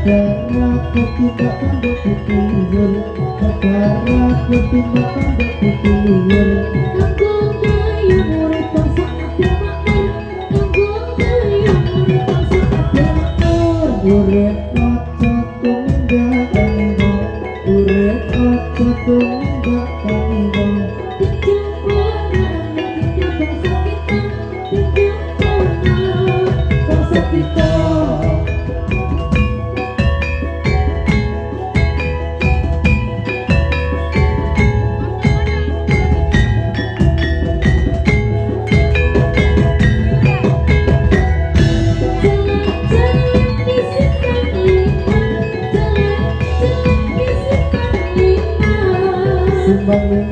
Negara ketimbang tanduk putih, negara ketimbang tanduk putih. Kanggo gayu murid bangsa kabeh makmur, kanggo gayu murid bangsa kabeh makmur. Urip aja tumindak kanino, urip aja tumindak kanino. Bangsa kita sumbang ning